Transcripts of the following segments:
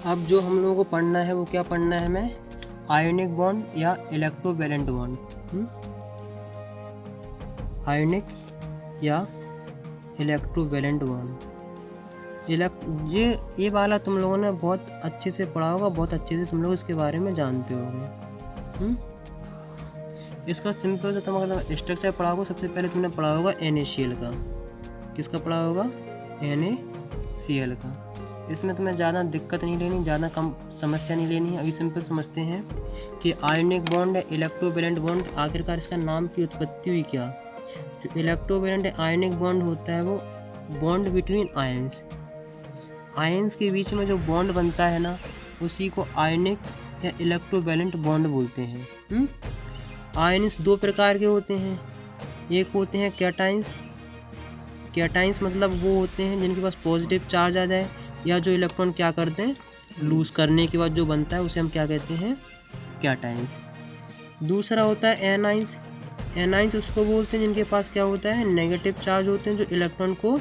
अब जो हम लोगों को पढ़ना है वो क्या पढ़ना है हमें, आयोनिक बॉन्ड या इलेक्ट्रोवैलेंट बॉन्ड। आयोनिक या इलेक्ट्रोवैलेंट बॉन्ड। ये वाला तुम लोगों ने बहुत अच्छे से पढ़ा होगा, बहुत अच्छे से तुम लोग इसके बारे में जानते होंगे। इसका सिंपल सा तुम अगर स्ट्रक्चर पढ़ा होगा, सबसे पहले तुमने पढ़ा होगा NaCl का। किसका पढ़ा होगा, NaCl का। इसमें तुम्हें ज़्यादा दिक्कत नहीं लेनी, ज़्यादा कम समस्या नहीं लेनी है। अभी सिंपल समझते हैं कि आयोनिक बॉन्ड है, इलेक्ट्रोवैलेंट बॉन्ड, आखिरकार इसका नाम की उत्पत्ति हुई क्या। जो इलेक्ट्रोवैलेंट आयोनिक बॉन्ड होता है वो बॉन्ड बिटवीन आयंस, आयंस के बीच में जो बॉन्ड बनता है ना, उसी को आयोनिक या इलेक्ट्रोवैलेंट बॉन्ड बोलते हैं। आयंस दो प्रकार के होते हैं, एक होते हैं कैटाइंस। कैटाइंस मतलब वो होते हैं जिनके पास पॉजिटिव चार्ज आ जाए, या जो इलेक्ट्रॉन क्या करते हैं लूज़ करने के बाद जो बनता है उसे हम क्या कहते हैं, कैटाइंस। दूसरा होता है एनाइंस। एनाइंस उसको बोलते हैं जिनके पास क्या होता है, नेगेटिव चार्ज होते हैं, जो इलेक्ट्रॉन को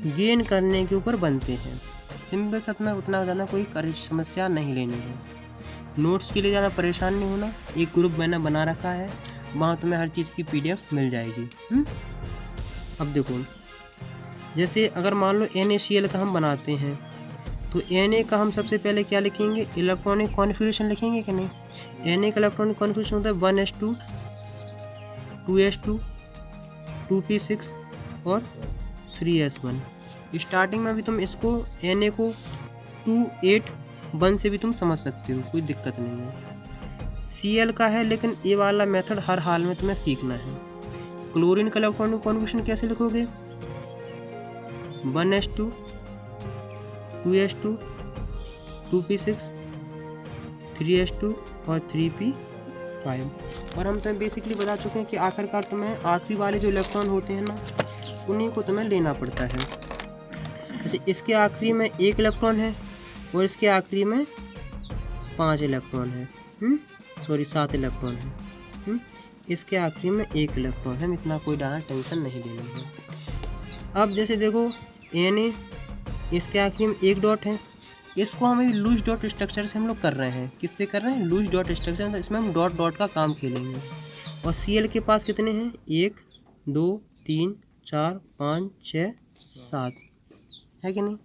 गेन करने के ऊपर बनते हैं। सिंपल सा तुम्हें उतना ज़्यादा कोई समस्या नहीं लेनी है। नोट्स के लिए ज़्यादा परेशान नहीं होना, एक ग्रुप मैंने बना रखा है, वहाँ तुम्हें हर चीज़ की PDF मिल जाएगी। अब देखो, जैसे अगर मान लो NaCl का हम बनाते हैं, तो Na का हम सबसे पहले क्या लिखेंगे, इलेक्ट्रॉनिक कॉन्फ़िगरेशन लिखेंगे कि नहीं। Na का इलेक्ट्रॉनिक कॉन्फ़िगरेशन होता है 1s2 2s2 2p6 और 3s1। स्टार्टिंग में भी तुम इसको Na को 2-8-1 से भी तुम समझ सकते हो, कोई दिक्कत नहीं है। Cl का है, लेकिन ये वाला मेथड हर हाल में तुम्हें सीखना है। क्लोरीन का इलेक्ट्रॉनिक कॉन्फ़िगरेशन कैसे लिखोगे, 1s2 2s2 2p6 3s2 और 3p5। और हम तुम्हें बेसिकली बता चुके हैं कि आखिरकार तुम्हें आखिरी वाले जो इलेक्ट्रॉन होते हैं ना, उन्हीं को तुम्हें लेना पड़ता है। जैसे इसके आखिरी में 1 इलेक्ट्रॉन है और इसके आखिरी में 5 इलेक्ट्रॉन है, 7 इलेक्ट्रॉन है। इसके आखिरी में 1 इलेक्ट्रॉन है, इतना कोई ज़्यादा टेंशन नहीं लेनी है। अब जैसे देखो Na, इसके आखिरी में 1 डॉट है, इसको हम अभी लूज डॉट स्ट्रक्चर से हम लोग कर रहे हैं। किससे कर रहे हैं, लूज डॉट स्ट्रक्चर। इसमें हम डॉट डॉट का काम खेलेंगे। और Cl के पास कितने हैं, 1 2 3 4 5 6 7 है कि नहीं।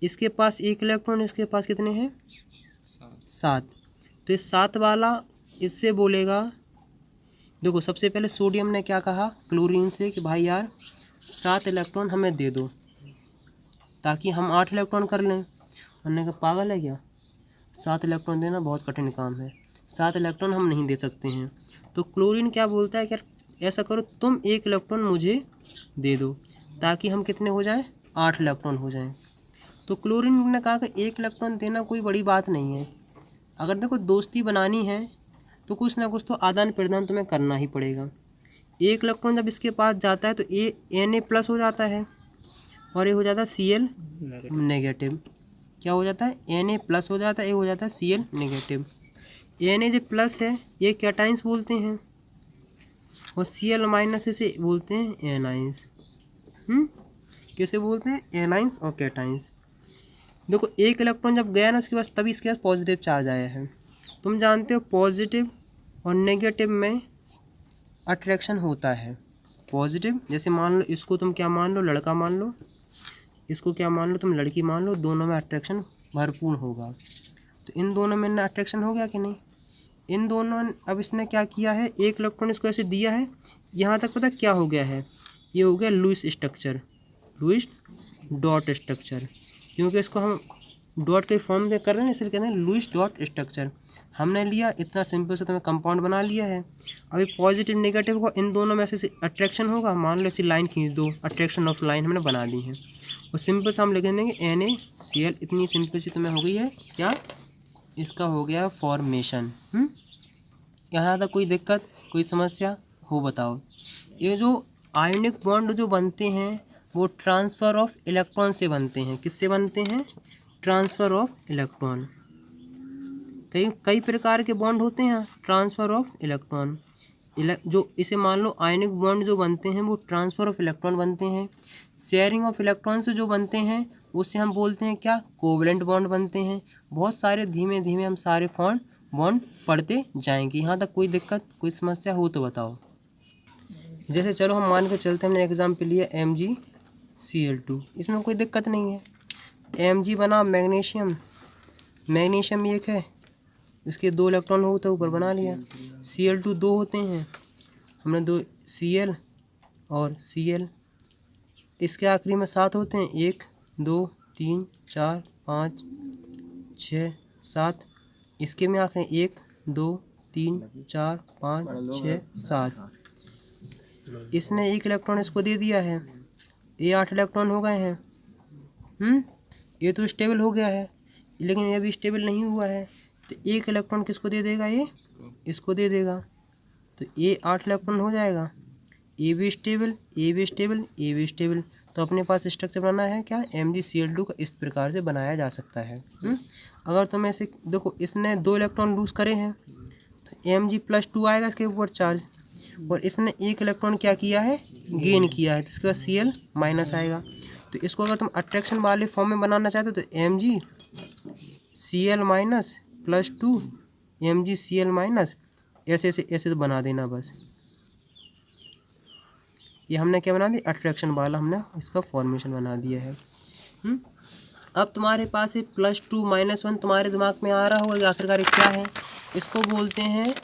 इसके पास 1 इलेक्ट्रॉन, इसके पास कितने हैं, 7। तो इस 7 वाला इससे बोलेगा, देखो सबसे पहले सोडियम ने क्या कहा क्लोरीन से कि भाई यार 7 इलेक्ट्रॉन हमें दे दो ताकि हम 8 इलेक्ट्रॉन कर लें। हमने कहा पागल है क्या, 7 इलेक्ट्रॉन देना बहुत कठिन काम है, 7 इलेक्ट्रॉन हम नहीं दे सकते हैं। तो क्लोरीन क्या बोलता है कि ऐसा करो, तुम 1 इलेक्ट्रॉन मुझे दे दो ताकि हम कितने हो जाए, 8 इलेक्ट्रॉन हो जाएं। तो क्लोरीन ने कहा कि 1 इलेक्ट्रॉन देना कोई बड़ी बात नहीं है। अगर देखो दोस्ती बनानी है तो कुछ ना कुछ तो आदान प्रदान तुम्हें करना ही पड़ेगा। 1 इलेक्ट्रॉन जब इसके पास जाता है तो Na+ हो जाता है और ये हो जाता है Cl नेगेटिव। क्या हो जाता है, Na+ हो जाता है, ये हो जाता है Cl नेगेटिव। Na जो प्लस है ये कैटाइंस बोलते हैं और Cl- इसे बोलते हैं एनाइंस। कैसे बोलते हैं, एनाइंस और कैटाइंस। देखो 1 इलेक्ट्रॉन जब गया ना उसके पास, तभी इसके पास पॉजिटिव चार्ज आया है। तुम जानते हो पॉजिटिव और नेगेटिव में अट्रैक्शन होता है। पॉजिटिव जैसे मान लो इसको तुम क्या मान लो, लड़का मान लो, इसको क्या मान लो तुम लड़की मान लो, दोनों में अट्रैक्शन भरपूर होगा। तो इन दोनों में ना अट्रैक्शन हो गया कि नहीं, इन दोनों। अब इसने क्या किया है, 1 इलेक्ट्रॉन इसको ऐसे दिया है, यहाँ तक पता क्या हो गया है, ये हो गया Lewis structure, Lewis dot structure. क्योंकि इसको हम डॉट के फॉर्म में कर रहे हैं इसलिए कहते हैं लुईस डॉट स्ट्रक्चर। हमने लिया इतना सिंपल से तुम्हें कंपाउंड बना लिया है। अभी पॉजिटिव नेगेटिव को इन दोनों में से अट्रैक्शन होगा, मान लो ऐसी लाइन खींच दो, अट्रैक्शन ऑफ लाइन हमने बना ली है। और सिंपल से हम लिख देंगे NaCl। इतनी सिंपल सी तुम्हें हो गई है क्या, इसका हो गया फॉर्मेशन। यहाँ तक कोई दिक्कत कोई समस्या हो बताओ। ये जो आयोनिक बॉन्ड जो बनते हैं वो ट्रांसफ़र ऑफ इलेक्ट्रॉन से बनते हैं। किससे बनते हैं, ट्रांसफ़र ऑफ इलेक्ट्रॉन। कई प्रकार के बॉन्ड होते हैं ट्रांसफ़र ऑफ इलेक्ट्रॉन। जो इसे मान लो आयनिक बॉन्ड जो बनते हैं वो ट्रांसफ़र ऑफ इलेक्ट्रॉन बनते हैं। शेयरिंग ऑफ इलेक्ट्रॉन से जो बनते हैं उससे हम बोलते हैं क्या, कोवलेंट बॉन्ड बनते हैं। बहुत सारे धीमे धीमे हम सारे बॉन्ड पढ़ते जाएंगे। यहाँ तक कोई दिक्कत कोई समस्या हो तो बताओ। जैसे चलो हम मान के चलते हैं, हमने एग्जाम्पल लिया MgCl2, इसमें कोई दिक्कत नहीं है। Mg बना मैग्नीशियम, मैग्नीशियम एक है, इसके 2 इलेक्ट्रॉन होते ऊपर बना लिया। Cl2 2 होते हैं, हमने 2 Cl और Cl, इसके आखिरी में 7 होते हैं, 1 2 3 4 5 6 7, इसके में आखिरी 1 2 3 4 5 6 7। इसने 1 इलेक्ट्रॉन इसको दे दिया है, ये 8 इलेक्ट्रॉन हो गए हैं। ये तो स्टेबल हो गया है, लेकिन ये भी स्टेबल नहीं हुआ है, तो 1 इलेक्ट्रॉन किसको दे देगा, ये इसको दे देगा, तो ये 8 इलेक्ट्रॉन हो जाएगा। ए भी स्टेबल, ए भी स्टेबल, ए भी स्टेबल। तो अपने पास स्ट्रक्चर बनाना है क्या, MgCl2 का इस प्रकार से बनाया जा सकता है। अगर तुम ऐसे देखो, इसने 2 इलेक्ट्रॉन लूज करे हैं तो Mg+2 आएगा इसके ऊपर चार्ज, और इसने 1 इलेक्ट्रॉन क्या किया है, गेन किया है, तो इसके बाद Cl- आएगा। तो इसको अगर तुम अट्रैक्शन वाले फॉर्म में बनाना चाहते हो तो MgCl-+2 MgCl- ऐसे ऐसे ऐसे तो बना देना बस। ये हमने क्या बना दिया, अट्रैक्शन वाला हमने इसका फॉर्मेशन बना दिया है। अब तुम्हारे पास ये +2 -1 तुम्हारे दिमाग में आ रहा होगा आखिरकार क्या है, इसको बोलते हैं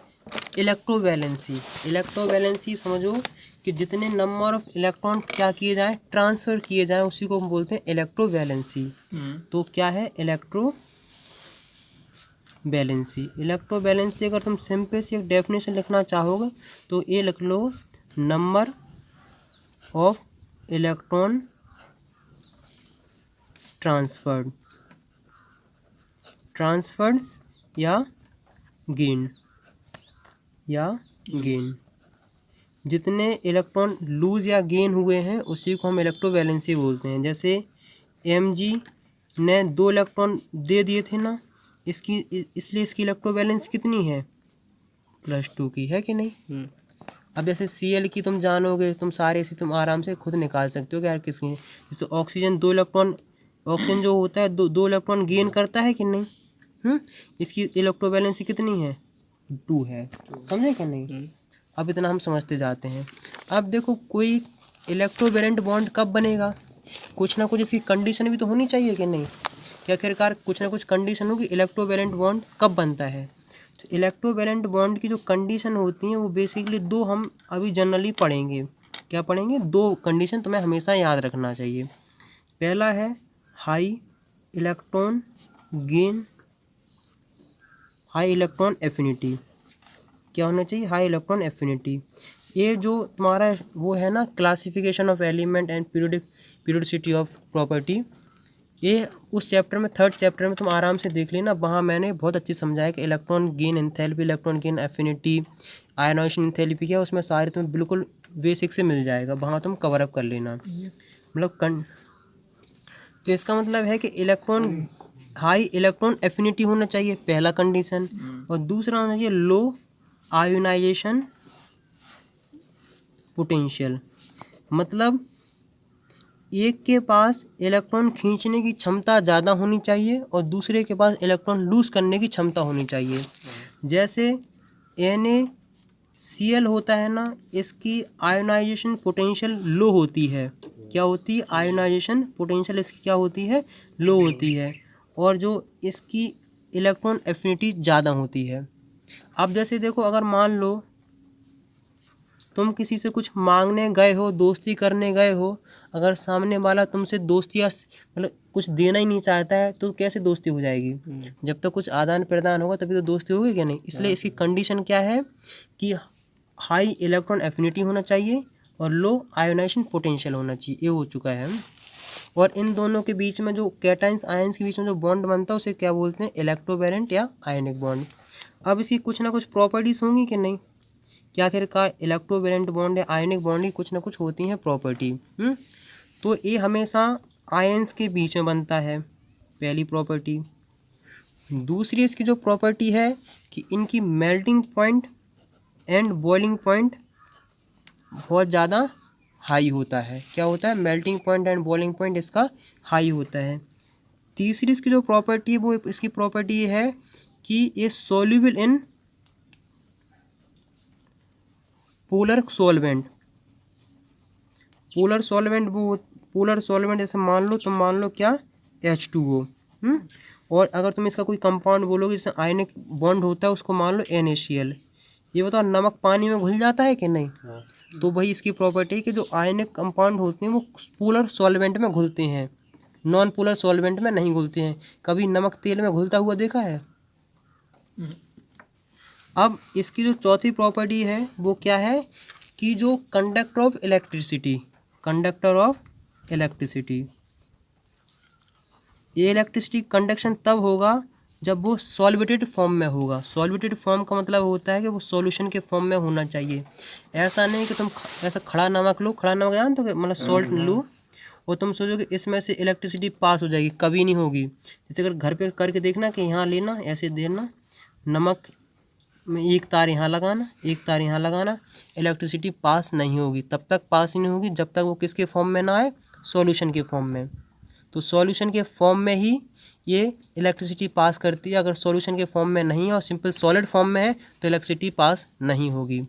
इलेक्ट्रोवैलेंसी। इलेक्ट्रोवैलेंसी समझो कि जितने नंबर ऑफ इलेक्ट्रॉन क्या किए जाएँ, ट्रांसफ़र किए जाएँ, उसी को हम बोलते हैं इलेक्ट्रोवैलेंसी। तो क्या है इलेक्ट्रोवैलेंसी। इलेक्ट्रोवैलेंसी अगर तुम सिंपल सी एक डेफिनेशन लिखना चाहोगे तो ये लिख लो, नंबर ऑफ इलेक्ट्रॉन ट्रांसफर्ड या गेन जितने इलेक्ट्रॉन लूज या गेन हुए हैं उसी को हम इलेक्ट्रोवैलेंसी बोलते हैं। जैसे Mg ने 2 इलेक्ट्रॉन दे दिए थे ना, इसलिए इसकी इलेक्ट्रोवैलेंसी कितनी है, +2 की है कि नहीं। अब जैसे Cl की तुम जानोगे, तुम सारे इसी तुम आराम से खुद निकाल सकते हो कि यार किसकी है। जैसे ऑक्सीजन 2 इलेक्ट्रॉन, ऑक्सीजन जो होता है 2 इलेक्ट्रॉन गेन करता है कि नहीं, इसकी इलेक्ट्रोवैलेंसी कितनी है, 2 है। समझे कि नहीं। अब इतना हम समझते जाते हैं। अब देखो कोई इलेक्ट्रोवैलेंट बॉन्ड कब बनेगा, कुछ ना कुछ इसकी कंडीशन भी तो होनी चाहिए कि नहीं, क्या आखिरकार कुछ ना कुछ कंडीशन होगी इलेक्ट्रोवैलेंट बॉन्ड कब बनता है। तो इलेक्ट्रोवैलेंट बॉन्ड की जो कंडीशन होती हैं वो बेसिकली 2 हम अभी जनरली पढ़ेंगे। क्या पढ़ेंगे, 2 कंडीशन तुम्हें हमेशा याद रखना चाहिए। पहला है high electron gain, high electron affinity. क्या होना चाहिए, हाई इलेक्ट्रॉन एफिनिटी। ये जो तुम्हारा वो है ना, classification of element and periodicity of property, ये उस चैप्टर में 3rd चैप्टर में तुम आराम से देख लेना। वहाँ मैंने बहुत अच्छी समझाया कि electron gain enthalpy, electron gain affinity, ionisation enthalpy क्या, उसमें सारे तुम्हें बिल्कुल बेसिक से मिल जाएगा, वहाँ तुम कवर अप कर लेना। मतलब तो इसका मतलब है कि इलेक्ट्रॉन हाई इलेक्ट्रॉन एफिनिटी होना चाहिए, पहला कंडीशन, और दूसरा होना चाहिए लो आयोनाइजेशन पोटेंशियल। मतलब एक के पास इलेक्ट्रॉन खींचने की क्षमता ज़्यादा होनी चाहिए और दूसरे के पास इलेक्ट्रॉन लूज करने की क्षमता होनी चाहिए। जैसे NaCl होता है ना, इसकी आयोनाइजेशन पोटेंशियल लो होती है। क्या होती है, आयोनाइजेशन पोटेंशियल इसकी क्या होती है, लो होती है, और जो इसकी इलेक्ट्रॉन एफिनिटी ज़्यादा होती है। अब जैसे देखो, अगर मान लो तुम किसी से कुछ मांगने गए हो, दोस्ती करने गए हो, अगर सामने वाला तुमसे दोस्ती या मतलब कुछ देना ही नहीं चाहता है तो कैसे दोस्ती हो जाएगी, जब तक कुछ आदान प्रदान होगा तभी तो दोस्ती होगी क्या नहीं। इसलिए इसकी कंडीशन क्या है कि हाई इलेक्ट्रॉन एफिनिटी होना चाहिए और लो आयोनाइजेशन पोटेंशियल होना चाहिए, ये हो चुका है। और इन दोनों के बीच में जो कैटाइंस आयंस के बीच में जो बॉन्ड बनता है उसे क्या बोलते हैं, इलेक्ट्रोवैलेंट या आयनिक बॉन्ड। अब इसकी कुछ ना कुछ प्रॉपर्टीज होंगी कि नहीं, क्या आखिरकार इलेक्ट्रोवैलेंट बॉन्ड या आयनिक बॉन्ड की कुछ ना कुछ होती हैं प्रॉपर्टी। तो ये हमेशा आयंस के बीच में बनता है, पहली प्रॉपर्टी। दूसरी इसकी जो प्रॉपर्टी है कि इनकी melting point and boiling point बहुत ज़्यादा हाई होता है। क्या होता है? Melting point and boiling point इसका हाई होता है। तीसरी इसकी जो प्रॉपर्टी है वो इसकी प्रॉपर्टी ये है कि ये soluble in polar solvent. Polar solvent वो पोलर सॉल्वेंट जैसे मान लो क्या H2O। और अगर तुम इसका कोई कंपाउंड बोलोगे जैसे आयनिक बॉन्ड होता है उसको मान लो NaCl। ये बताओ नमक पानी में घुल जाता है कि नहीं? तो वही इसकी प्रॉपर्टी है कि जो आयनिक कंपाउंड होते हैं वो पोलर सॉल्वेंट में घुलते हैं, नॉन पोलर सॉल्वेंट में नहीं घुलते हैं। कभी नमक तेल में घुलता हुआ देखा है? अब इसकी जो चौथी प्रॉपर्टी है वो क्या है कि जो कंडक्टर ऑफ इलेक्ट्रिसिटी, ये इलेक्ट्रिसिटी कंडक्शन तब होगा जब वो सॉल्वेटेड फॉर्म में होगा। सॉल्वेटेड फॉर्म का मतलब होता है कि वो सॉल्यूशन के फॉर्म में होना चाहिए। ऐसा नहीं कि तुम ऐसा खड़ा नमक लो, खड़ा नमक जानते हो, मतलब सॉल्ट लो और तुम सोचो कि इसमें से इलेक्ट्रिसिटी पास हो जाएगी, कभी नहीं होगी। जैसे अगर घर पे करके देखना कि यहाँ लेना, ऐसे देना, नमक में एक तार यहाँ लगाना, एक तार यहाँ लगाना, इलेक्ट्रिसिटी पास नहीं होगी। तब तक पास ही नहीं होगी जब तक वो किसके फॉर्म में ना आए? सॉल्यूशन के फॉर्म में। तो सॉल्यूशन के फॉर्म में ही ये इलेक्ट्रिसिटी पास करती है। अगर सॉल्यूशन के फॉर्म में नहीं है और सिंपल सॉलिड फॉर्म में है तो इलेक्ट्रिसिटी पास नहीं होगी।